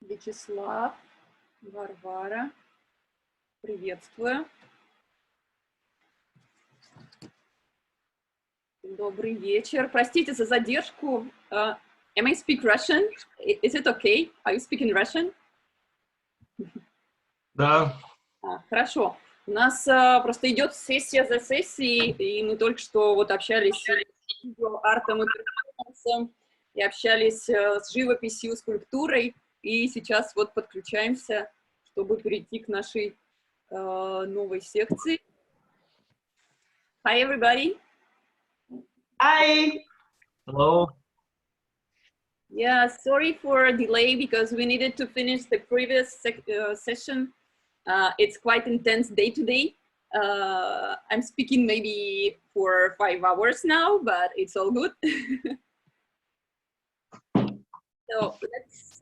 Вячеслав, Варвара, приветствую. Добрый вечер. Простите за задержку. Am I speak Russian? Is it okay? Are you speaking Russian? Да. Хорошо. У нас просто идет сессия за сессией, и мы только что вот общались с артом и общались с живописью, скульптурой, и сейчас вот подключаемся, чтобы перейти к нашей новой секции. Hi, everybody. Hi. Hello. Yeah, sorry for a delay because we needed to finish the previous session. It's quite intense day to day. I'm speaking maybe for 5 hours now, but it's all good. So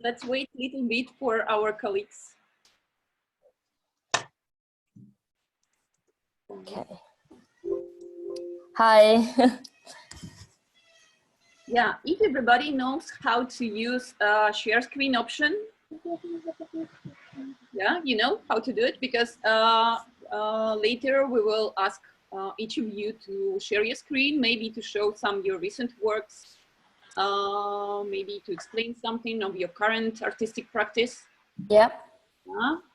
let's wait a little bit for our colleagues. Okay. Hi. Yeah, if everybody knows how to use share screen option, yeah, you know how to do it, because later we will ask each of you to share your screen, maybe to show some of your recent works, maybe to explain something of your current artistic practice. Yeah.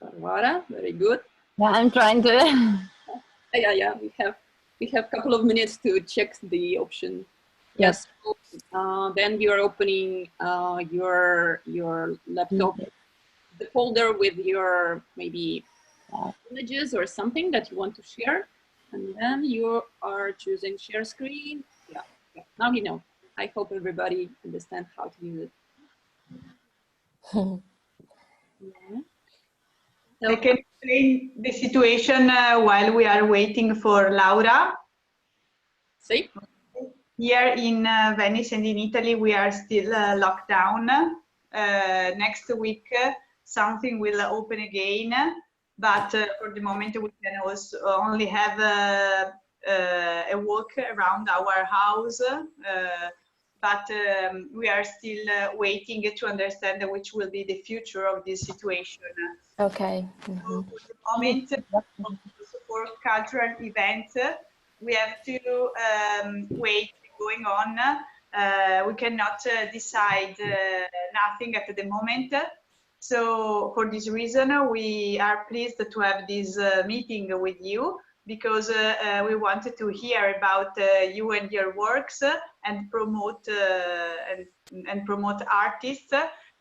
Varvara, very good. Yeah, I'm trying to. Yeah, we have a couple of minutes to check the option. Yes. Then you are opening your laptop, the folder with your maybe images or something that you want to share, and then you are choosing share screen. Yeah. Now you know. I hope everybody understands how to use it. Yeah. So, I can explain the situation while we are waiting for Laura. see? Here in Venice and in Italy, we are still locked down. Next week, something will open again, but for the moment, we can also only have a walk around our house. But we are still waiting to understand which will be the future of this situation. Okay. So for the moment, for cultural events, we have to wait going on. We cannot decide nothing at the moment. So for this reason, we are pleased to have this meeting with you, because we wanted to hear about you and your works and promote artists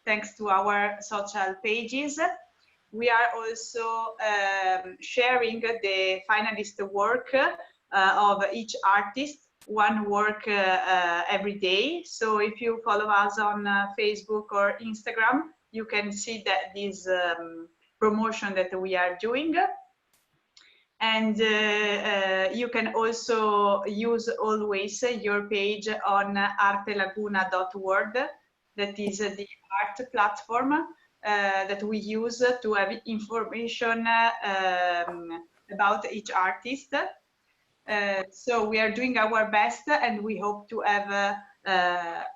thanks to our social pages. We are also sharing the finalist work of each artist, one work every day. So if you follow us on Facebook or Instagram, you can see that this promotion that we are doing. And you can also use always your page on artelaguna.org. That is the art platform that we use to have information about each artist. So we are doing our best, and we hope to have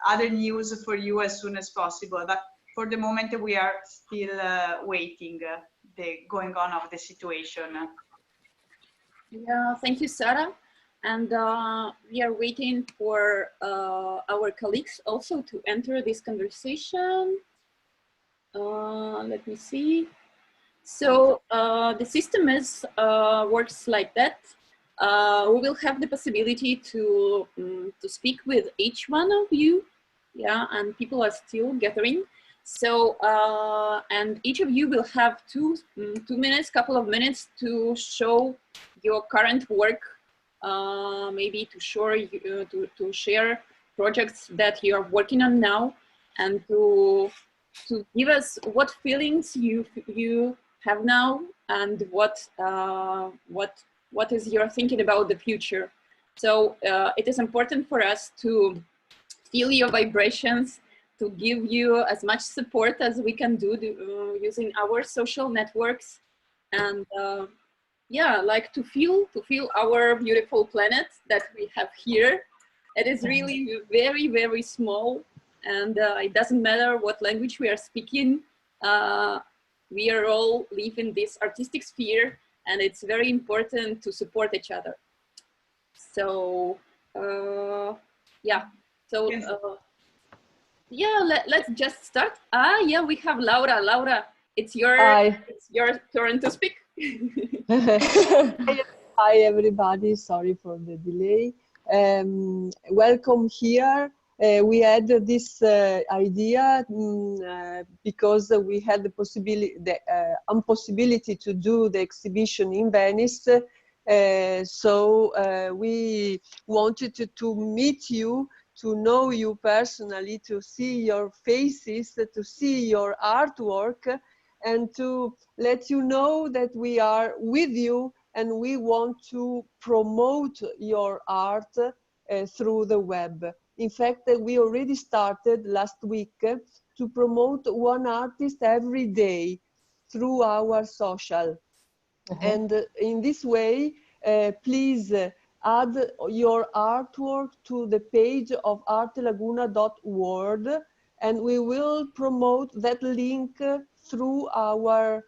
other news for you as soon as possible. But for the moment, we are still waiting the going on of the situation. Yeah, thank you, Sarah. And we are waiting for our colleagues also to enter this conversation. Let me see. So the system is works like that. We will have the possibility to speak with each one of you. Yeah, and people are still gathering. So, and each of you will have two minutes, couple of minutes to show your current work, maybe to share projects that you are working on now, and to give us what feelings you have now, and what is your thinking about the future. So it is important for us to feel your vibrations, to give you as much support as we can do using our social networks, and yeah, like to feel our beautiful planet that we have here. It is really very, very small, and it doesn't matter what language we are speaking. We are all live in this artistic sphere, and it's very important to support each other. So yeah, so yeah, let's just start. Yeah, we have Laura. Laura, it's your turn to speak. Hi everybody, sorry for the delay. Welcome here. We had this idea because we had the impossibility to do the exhibition in Venice. So we wanted to meet you, to know you personally, to see your faces, to see your artwork, and to let you know that we are with you and we want to promote your art through the web. In fact, we already started last week to promote one artist every day through our social. And in this way, please add your artwork to the page of artelaguna.world, and we will promote that link through our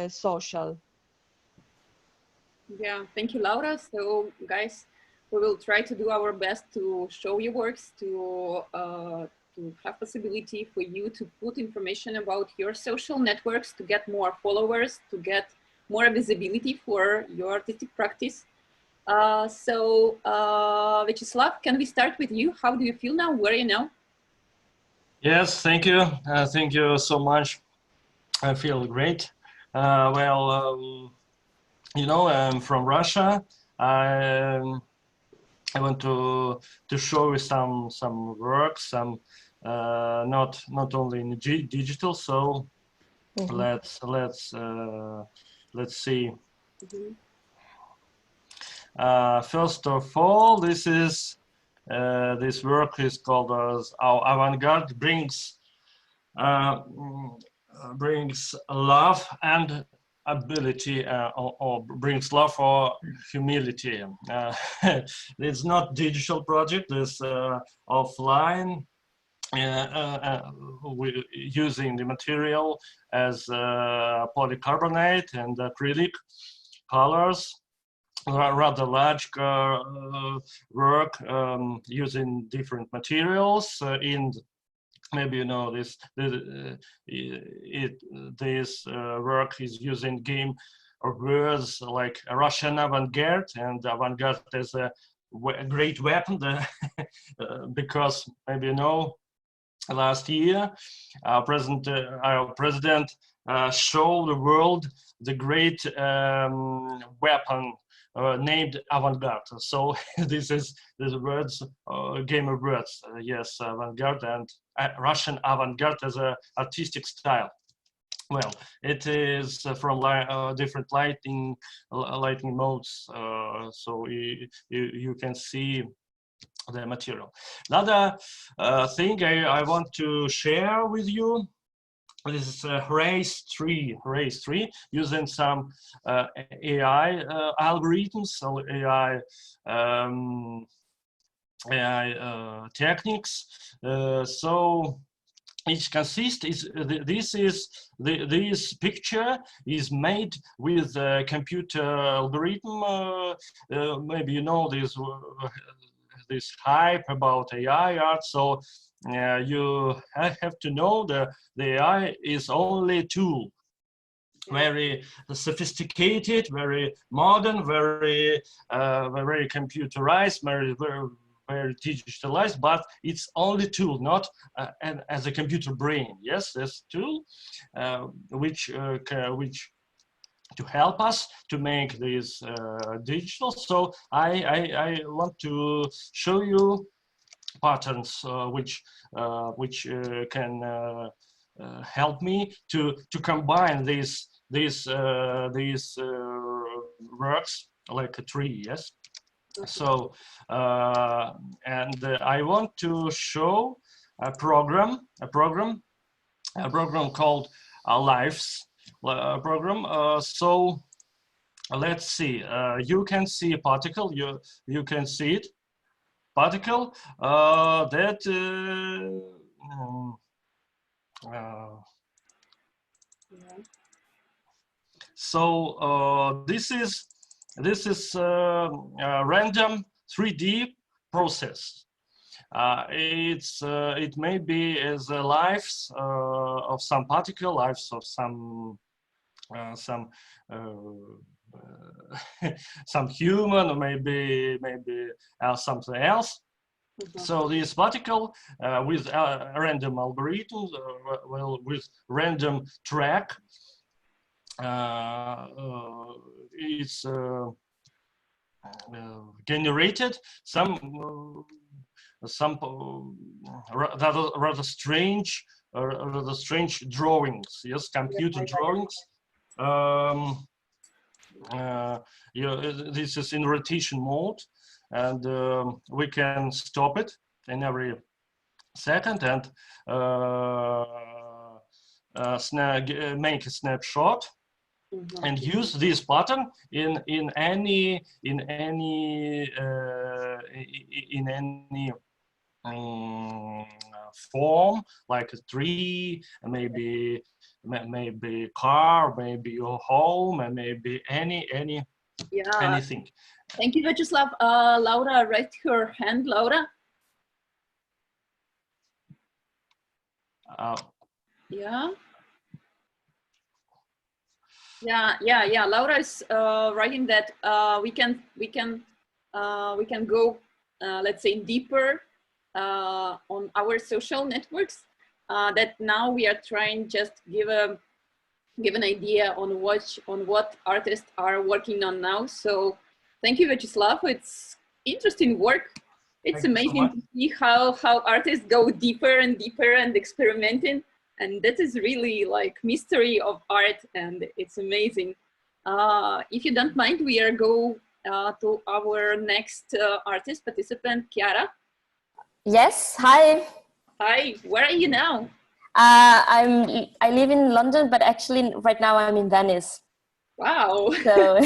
social. Yeah, thank you, Laura. So guys, we will try to do our best to show your works, to have possibility for you to put information about your social networks, to get more followers, to get more visibility for your artistic practice. So Vyacheslav, can we start with you? How do you feel now? Where are you now? Yes, thank you. Thank you so much. I feel great. You know, I'm from Russia. I want to show you some work, some not only in digital. So let's see. First of all, this work is called as our avant-garde, brings love and ability, or brings love or humility. It's not digital project, it's offline, using the material as polycarbonate and acrylic colors. Rather large work using different materials in. Maybe you know this work is using game of words like Russian avant-garde, and avant-garde is a great weapon because maybe you know last year our president showed the world the great weapon named avant-garde. So this is words, game of words. Yes, avant-garde and Russian avant-garde as an artistic style. Well, it is from different lighting modes, so you can see the material. Another thing I want to share with you. This is race 3 using some AI algorithms, so AI techniques. So each consists this picture is made with a computer algorithm. Maybe you know this hype about AI art. So you have to know the AI is only a tool, very sophisticated, very modern, very computerized, very digitalized, but it's only tool, not as a computer brain. Yes, this tool which to help us to make this digital. So I want to show you patterns which can help me to combine these works like a tree. Yes. So, and I want to show a program called Lives program. So let's see. You can see a particle. You can see it. Particle that. So this is a random 3D process. It may be as the lives of some particle, lives of some some human, or maybe something else. So this particle with random algorithms, well, with random track, it's generated some rather strange drawings. Yes, computer drawings. This is in rotation mode, and we can stop it in every second and make a snapshot and use this button in any form, like a tree, maybe car, maybe your home, and maybe anything. Thank you, Vyacheslav. Laura, raise her hand, Laura. Yeah. Laura is writing that we can go, let's say, deeper on our social networks. That now we are trying just give an idea on what artists are working on now. So thank you, Vyacheslav. It's interesting work. It's amazing to see how artists go deeper and deeper and experimenting. And that is really like mystery of art, and it's amazing. If you don't mind, we are go to our next artist participant, Chiara. Yes, hi. Hi, where are you now? I live in London, but actually right now I'm in Venice. Wow. So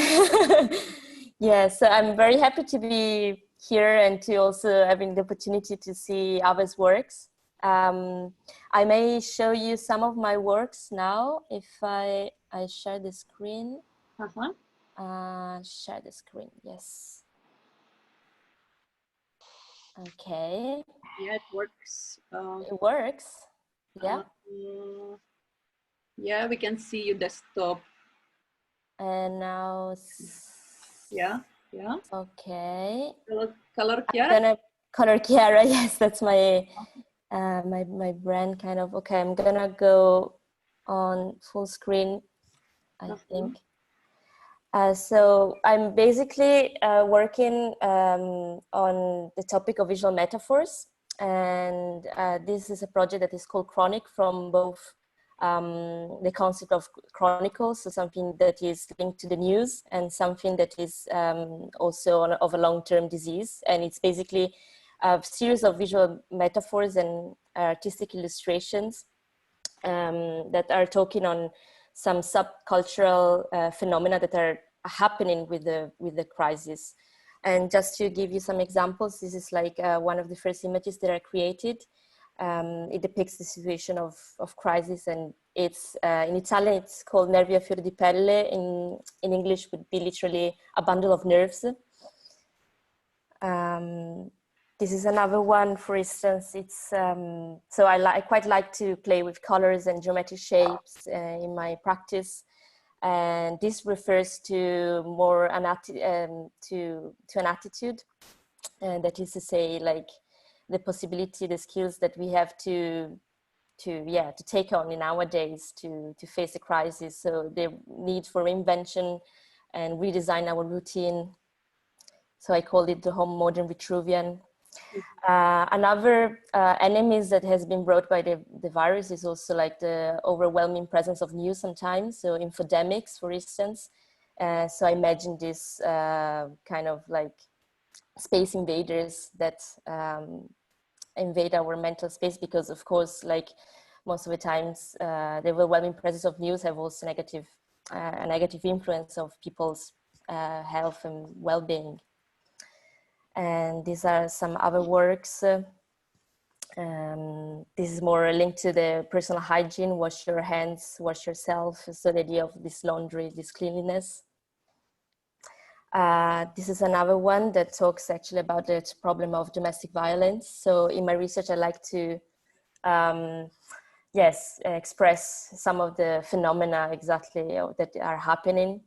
yeah, so I'm very happy to be here and to also having the opportunity to see Ava's works. I may show you some of my works now if I share the screen. Share the screen, yes. Okay. Yeah, it works. It works. Yeah. Yeah, we can see your desktop. And now. Yeah. Okay. Color Chiara. I'm gonna color Chiara. Yes, that's my. My brand kind of. Okay, I'm gonna go on full screen, I think. So I'm basically working on the topic of visual metaphors, and this is a project that is called Chronic, from both the concept of chronicles, so something that is linked to the news, and something that is also of a long-term disease. And it's basically a series of visual metaphors and artistic illustrations that are talking on some subcultural phenomena that are happening with the crisis. And just to give you some examples, this is like one of the first images that are created. It depicts the situation of crisis, and it's in Italian it's called nervi a fior di pelle. In English would be literally a bundle of nerves. This is another one, for instance. It's so I quite like to play with colors and geometric shapes in my practice, and this refers to more an to an attitude, that is to say, like the possibility, the skills that we have to take on in nowadays to face the crisis. So the need for invention and redesign our routine. So I called it the home modern Vitruvian. Another enemies that has been brought by the virus is also like the overwhelming presence of news sometimes. So infodemics, for instance. So I imagine this kind of like space invaders that invade our mental space, because of course, like most of the times, the overwhelming presence of news have also a negative influence of people's health and well-being. And these are some other works. This is more linked to the personal hygiene, wash your hands, wash yourself. So the idea of this laundry, this cleanliness. This is another one that talks actually about the problem of domestic violence. So in my research, I like to, express some of the phenomena exactly that are happening,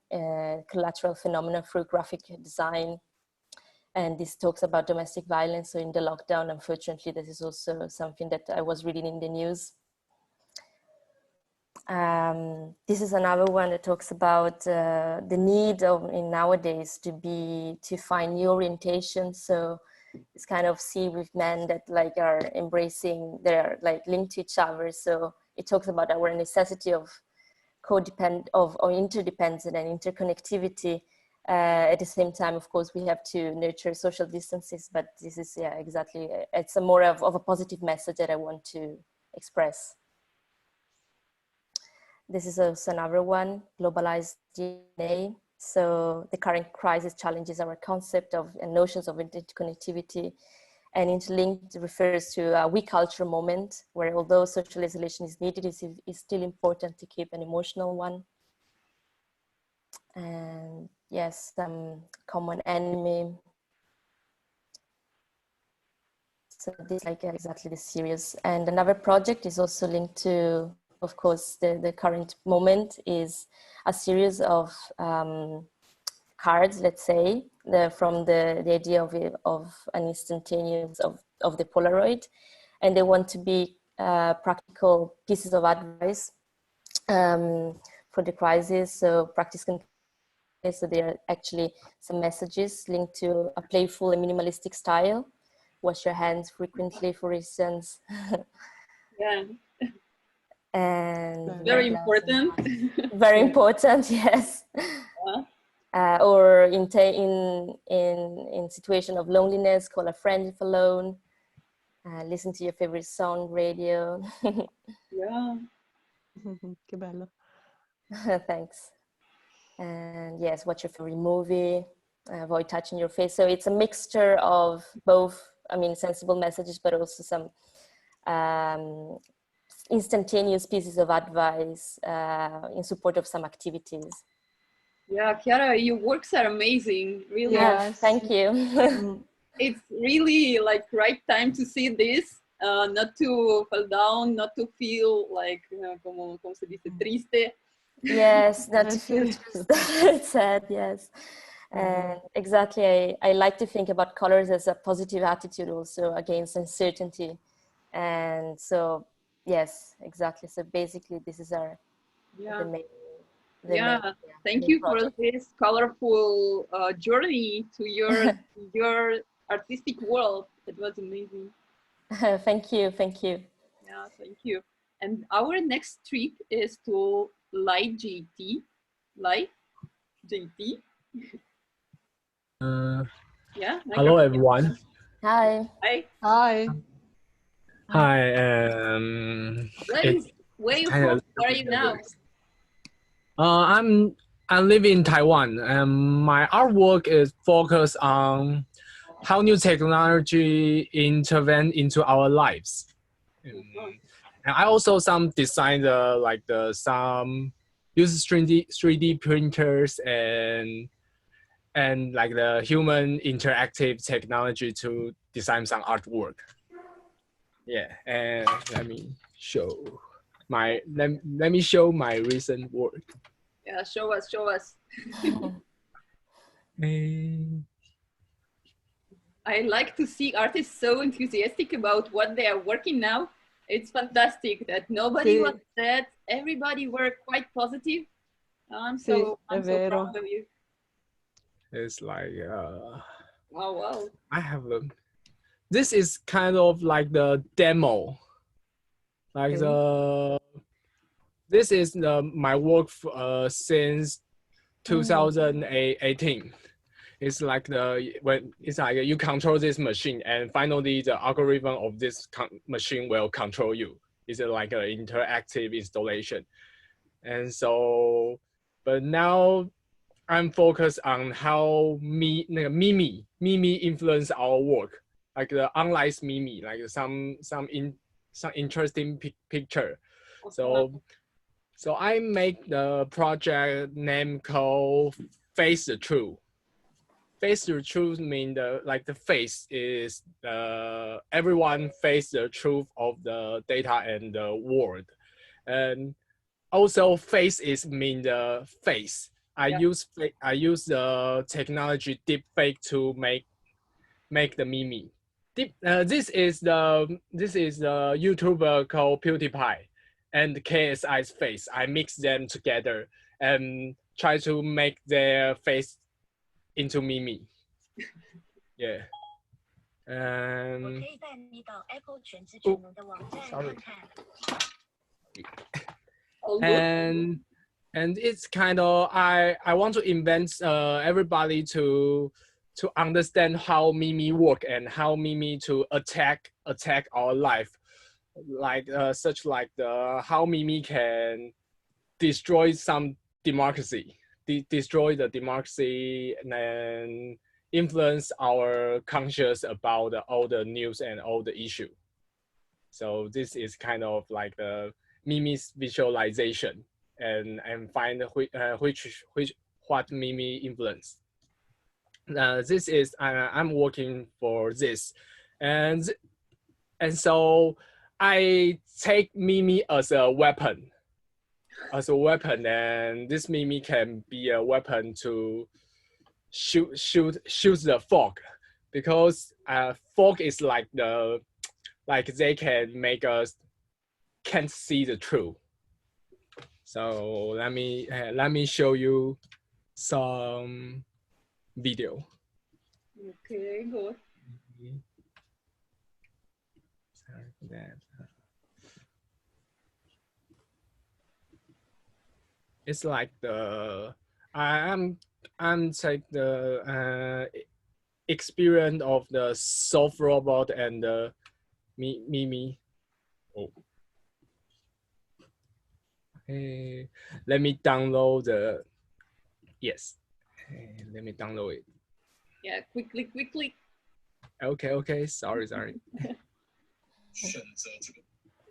collateral phenomena through graphic design. And this talks about domestic violence. So in the lockdown, unfortunately, this is also something that I was reading in the news. This is another one that talks about the need of in nowadays to find new orientation. So it's kind of see with men that like are embracing, they're like linked to each other. So it talks about our necessity of interdependence and interconnectivity. At the same time, of course, we have to nurture social distances, but this is, yeah, exactly. It's a more of a positive message that I want to express. This is also another one, globalized DNA. So the current crisis challenges our concept of and notions of interconnectivity, and interlinked refers to a we culture moment where although social isolation is needed, it's still important to keep an emotional one. And yes, some common enemy. So this is like exactly the series. And another project is also linked to, of course, the current moment is a series of cards, let's say, from the idea of an instantaneous of the Polaroid. And they want to be practical pieces of advice for the crisis. So practice can, so there are actually some messages linked to a playful and minimalistic style. Wash your hands frequently, for instance. Yeah. And very important. Very important, yes. Or in situation of loneliness, call a friend if alone. Listen to your favorite song, radio. Yeah. Che bello. Thanks. And yes, watch your favorite movie. Avoid touching your face. So it's a mixture of both, I mean, sensible messages, but also some instantaneous pieces of advice in support of some activities. Yeah, Chiara, your works are amazing, really. Yes. Thank you. It's really like right time to see this, not to fall down, not to feel like, como se dice, triste. Yes, not to feel sad, yes. And exactly, I like to think about colors as a positive attitude also against uncertainty. And so, yes, exactly. So basically, this is our the main. Thank you project. for this colorful journey to your artistic world. It was amazing. Thank you, thank you. Yeah, thank you. And our next trip is to Light JT. Light JT. Yeah. Hello, everyone. Hi. Hi. Hi. Hi. Where you from? Where are you now? I live in Taiwan, and my artwork is focused on how new technology intervene into our lives. And I also some design some use 3D printers and like the human interactive technology to design some artwork. Yeah, and let me show my recent work. Yeah, show us. I like to see artists so enthusiastic about what they are working now. It's fantastic that nobody was sad. Everybody were quite positive. I'm so proud of you. It's like wow. I have this is kind of like the demo. Like this is my work since 2018. It's like it's like you control this machine, and finally the algorithm of this machine will control you. It's like an interactive installation, and so, but now I'm focused on how Mimi influence our work, like the online Mimi, like some interesting picture. So I make the project name called Face the Truth. Face the truth mean the face is everyone face the truth of the data and the world, and also face is mean the face. I use the technology deep fake to make the meme. This is the YouTuber called PewDiePie and KSI's face. I mix them together and try to make their face into meme. Yeah. Sorry. And it's kind of I want to invent everybody to understand how meme work and how meme to attack our life, like such like the how meme can destroy some democracy, destroy the democracy and influence our conscious about all the news and all the issue. So this is kind of like the meme's visualization and find what meme influence. This is I'm working for this, and so I take meme as a weapon, and this meme can be a weapon to shoot the fog, because fog is like they can make us can't see the truth. So let me show you some video. Okay, good. Sorry for that. It's like I'm like the experience of the soft robot and the meme. Oh. Okay, let me download the. Yes, let me download it. Yeah, quickly. Okay. Sorry.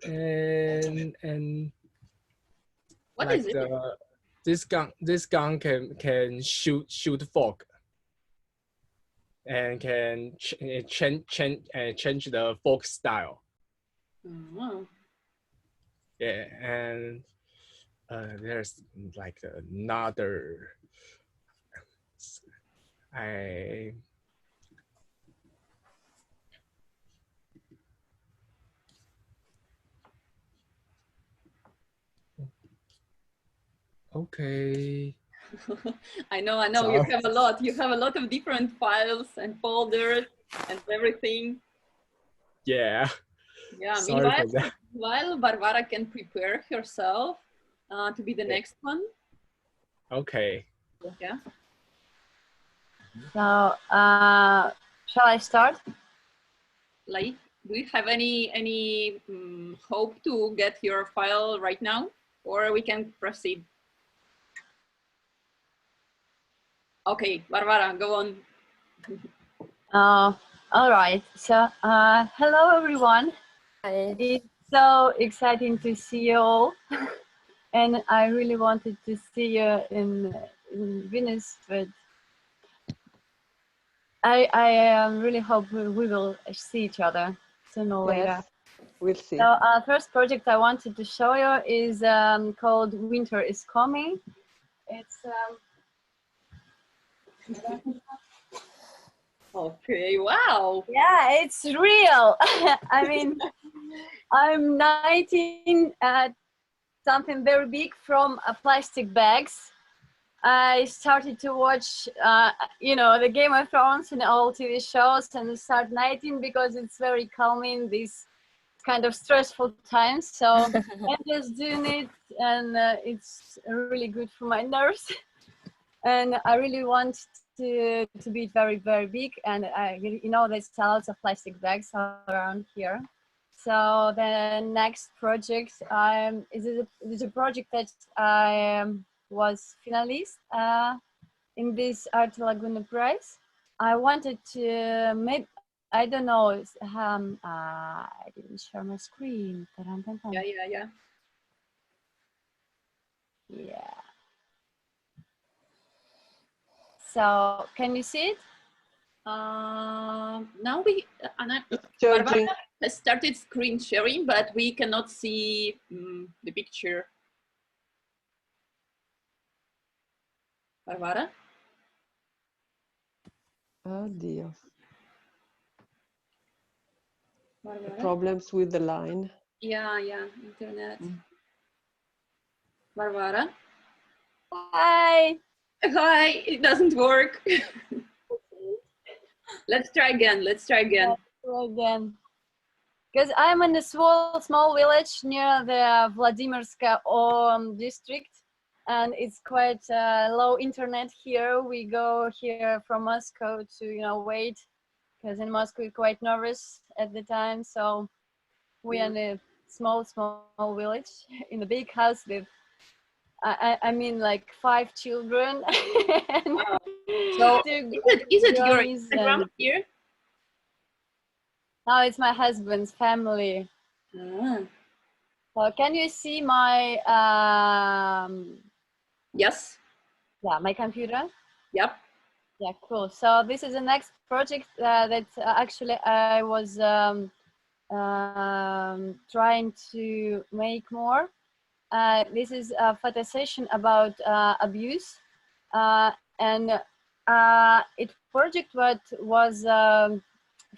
and what like is it? This gun can shoot fog and can change the fog style. Oh. Yeah, and there's like another. Okay. I know. Sorry. You have a lot. You have a lot of different files and folders and everything. Yeah. Yeah. Sorry for that. Meanwhile, Barbara can prepare herself to be the next one. Okay. Yeah. So, shall I start? Like, do you have any hope to get your file right now, or we can proceed? Okay, Barbara, go on. All right. So, hello everyone. Hi. It's so exciting to see you all, and I really wanted to see you in Venice, but I really hope we will see each other sooner or later. We'll see. So, first project I wanted to show you is called Winter is Coming. It's Okay, wow. yeah, it's real. I mean, I'm 19 at something very big from plastic bags. I started to watch, the Game of Thrones and all TV shows and start 19 because it's very calming, these kind of stressful times. So I'm just doing it, and it's really good for my nerves. And I really want to be very, very big, and you know, there's lots of plastic bags around here. So the next project is a project that I was finalist in this Arte Laguna prize. I wanted to make, I don't know, I didn't share my screen. Yeah. Yeah. So can you see it? Now Anna, Charging. Barbara has started screen sharing, but we cannot see the picture. Barbara? Oh dear. Barbara? Problems with the line. Yeah, internet. Barbara? Hi. Hi, it doesn't work. Let's try again. Because I'm in a small village near the Vladimirska district, and it's quite low internet here. We go here from Moscow to wait, because in Moscow we're quite nervous at the time. So we are in a small village in a big house with I mean like 5 children. Wow. So is it your Instagram here? No, it's my husband's family. So can you see my yes. Yeah, my computer? Yep. Yeah, cool. So this is the next project that actually I was trying to make more. This is a photo session about abuse, and it project what was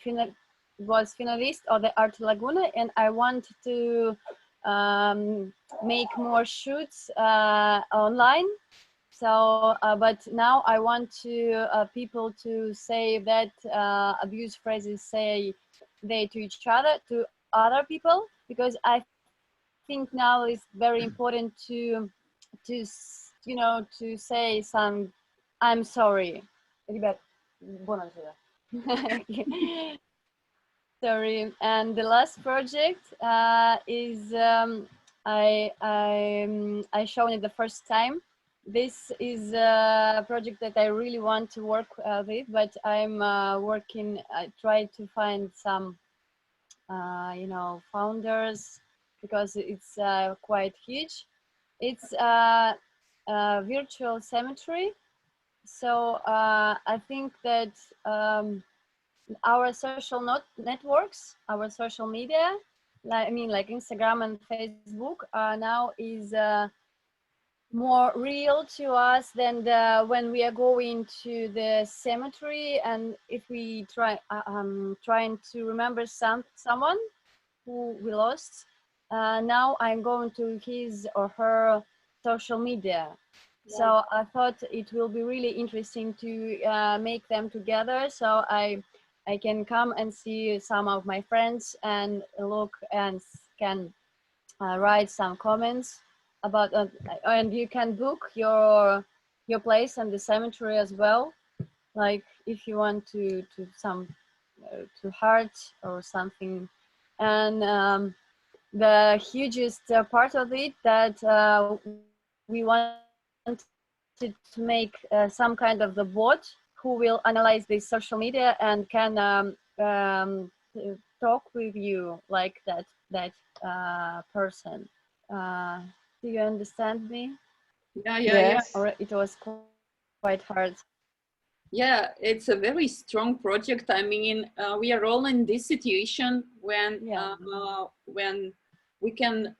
finalist of the Arte Laguna, and I want to make more shoots online. So, but now I want to people to say that abuse phrases say they to each other, to other people, because I think now it's very important to say some I'm sorry. Sorry. And the last project is I shown it the first time. This is a project that I really want to work with, but I'm working. I try to find some founders, because it's quite huge. It's a virtual cemetery. So I think that our social networks, our social media, like Instagram and Facebook, now is more real to us than when we are going to the cemetery, and if we trying to remember someone who we lost. Now I'm going to his or her social media. So I thought it will be really interesting to make them together, so I can come and see some of my friends and look and can write some comments about and you can book your place and the cemetery as well, like if you want to to heart or something. And the hugest part of it that we wanted to make some kind of the bot who will analyze the social media and can talk with you like that person. Do you understand me? Yeah. Or it was quite hard. Yeah, it's a very strong project. I mean, we are all in this situation when we can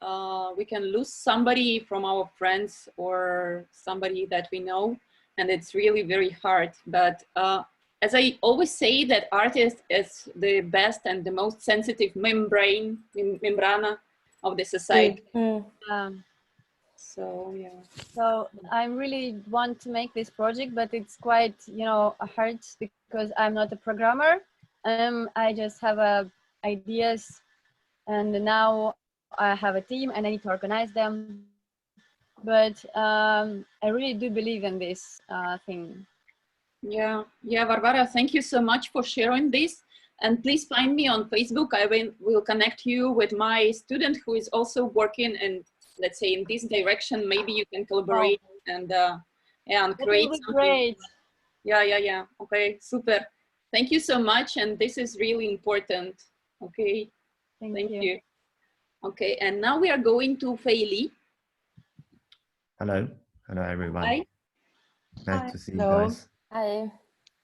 lose somebody from our friends or somebody that we know, and it's really very hard. But as I always say, that artist is the best and the most sensitive membrana of the society. So yeah. So I really want to make this project, but it's quite hard because I'm not a programmer. I just have ideas, and now I have a team and I need to organize them. But I really do believe in this thing. Yeah, yeah, Varvara, thank you so much for sharing this. And please find me on Facebook. I will connect you with my student who is also working in, let's say, in this direction. Maybe you can collaborate and yeah, and That create will be something. great. Yeah, yeah, yeah. Okay, super. Thank you so much. And this is really important. Okay, thank you. Okay, and now we are going to Fei Li. Hello. Hello, everyone. Hi. Nice to see you Hello. guys. Hi.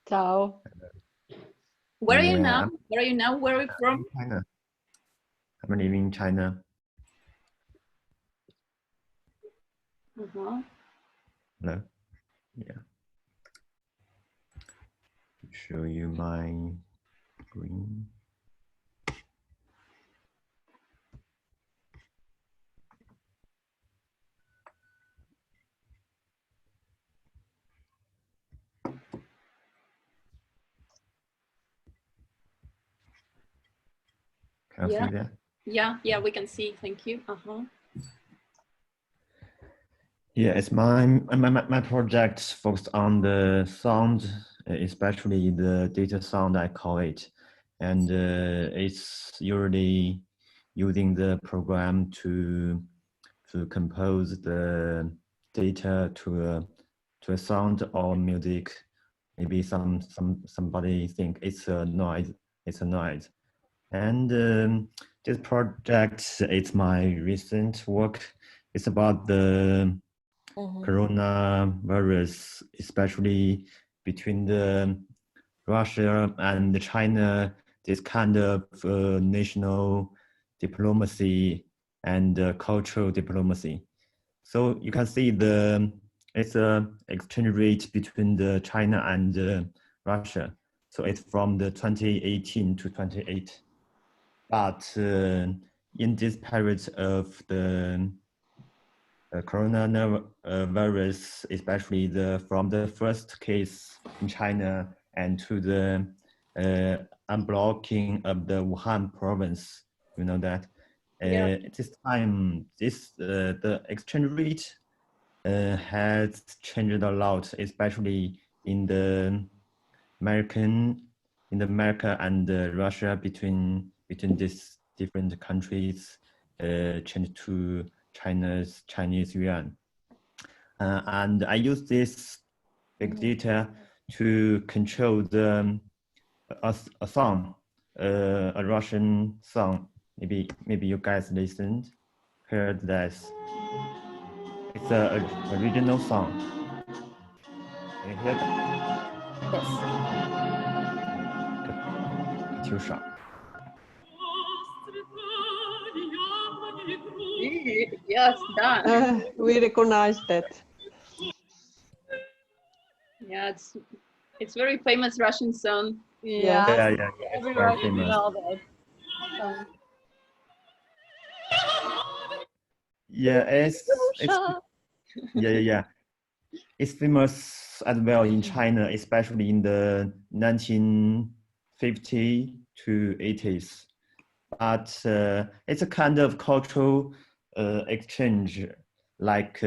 Ciao. Where are you Yeah, now? Where are you now? Where are you from? China. I'm living in China. Uh-huh. Hello. Yeah. Show you my screen. Can you Yeah. see that? Yeah, yeah, we can see. Thank you. Uh-huh. Yeah, it's my project focused on the sound, especially the data sound, I call it. And it's usually using the program to compose the data to a sound or music. Maybe somebody think it's a noise. It's a noise. And this project, it's my recent work. It's about the coronavirus, especially between the Russia and China. This kind of national diplomacy and cultural diplomacy. So you can see it's a exchange rate between the China and Russia. So it's from the 2018 to 28. But in this period of the coronavirus, especially from the first case in China and to the unblocking of the Wuhan province, you know that. Yeah. This time, the exchange rate has changed a lot, especially in the America and Russia between these different countries, changed to Chinese yuan. And I use this big data to control a song, a Russian song. Maybe you guys heard this. It's a original song. Can you hear that? Yes. Katyusha. Yes, done. We recognize that. Yeah, it's very famous Russian song. Yeah. Yeah. It's Every very Russian famous. know that song. Yeah, it's yeah. It's famous as well in China, especially in the 1950s to 80s. But it's a kind of cultural exchange, like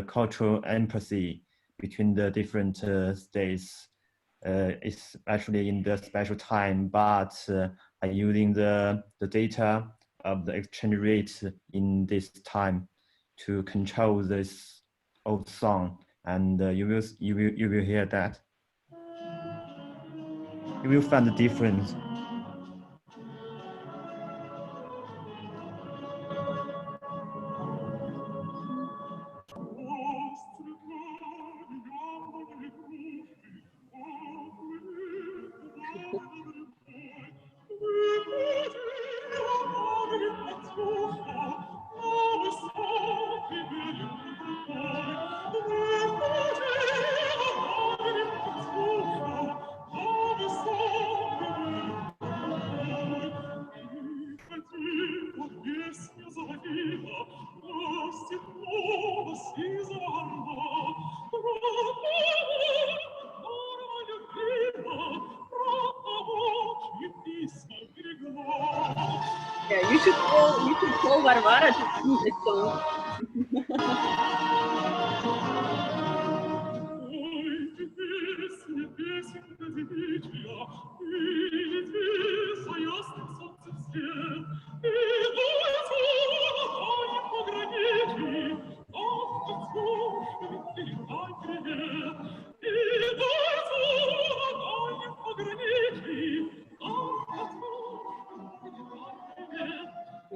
cultural empathy between the different states, especially in the special time. But using the data of the exchange rate in this time to control this old song, and you will hear that. You will find the difference. Yeah, you should call Varvara to sing this song.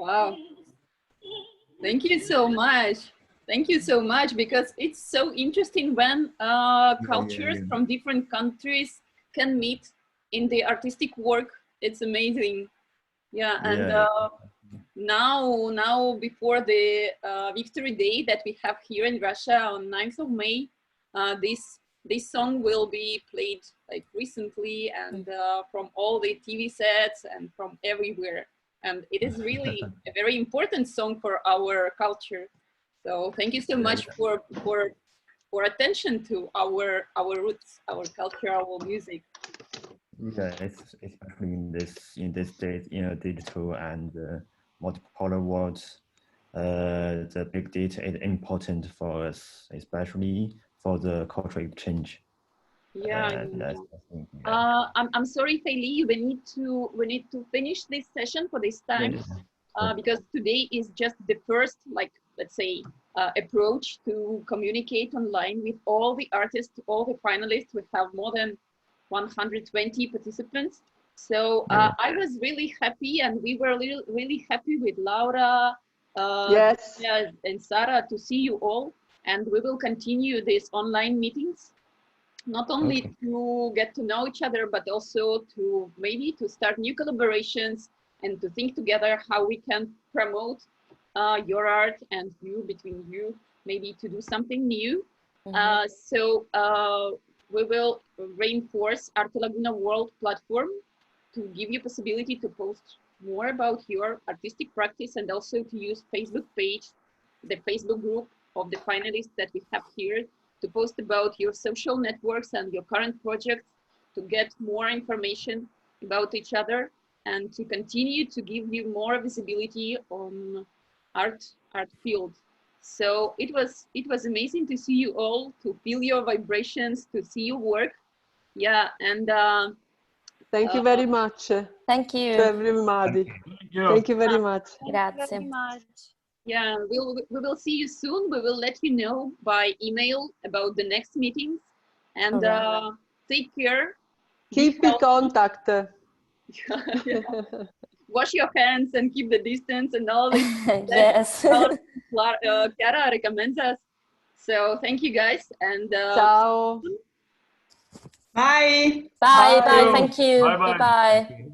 Wow. Thank you so much. Thank you so much, because it's so interesting when cultures from different countries can meet in the artistic work. It's amazing. Yeah, and now before the Victory Day that we have here in Russia on 9th of May, this song will be played like recently, and from all the TV sets and from everywhere. And it is really a very important song for our culture. So thank you so much for attention to our roots, our culture, our music. Yeah, especially in this days, digital and multipolar world, the big data is important for us, especially for the cultural exchange. Yeah. I'm sorry, Fei, we need to finish this session for this time, because today is just the first, like, let's say, approach to communicate online with all the artists, all the finalists. We have more than 120 participants. So I was really happy, and we were really happy with Laura, yes, and Sarah to see you all. And we will continue these online meetings, not only to get to know each other, but also to maybe to start new collaborations and to think together how we can promote your art and you, between you, maybe to do something new. So we will reinforce Arte Laguna World platform to give you possibility to post more about your artistic practice, and also to use Facebook page, the Facebook group of the finalists that we have here, to post about your social networks and your current projects, to get more information about each other, and to continue to give you more visibility on art field. So it was amazing to see you all, to feel your vibrations, to see your work. Yeah, and thank you very much. Thank you to everybody. Thank you very much. Grazie. Thank you very much. Yeah, we will see you soon. We will let you know by email about the next meetings, and take care. Keep in contact. Wash your hands and keep the distance and all this. Yes. Chiara recommends us. So thank you guys, and ciao. Bye. Bye. Bye. Thank you. Bye-bye. Bye.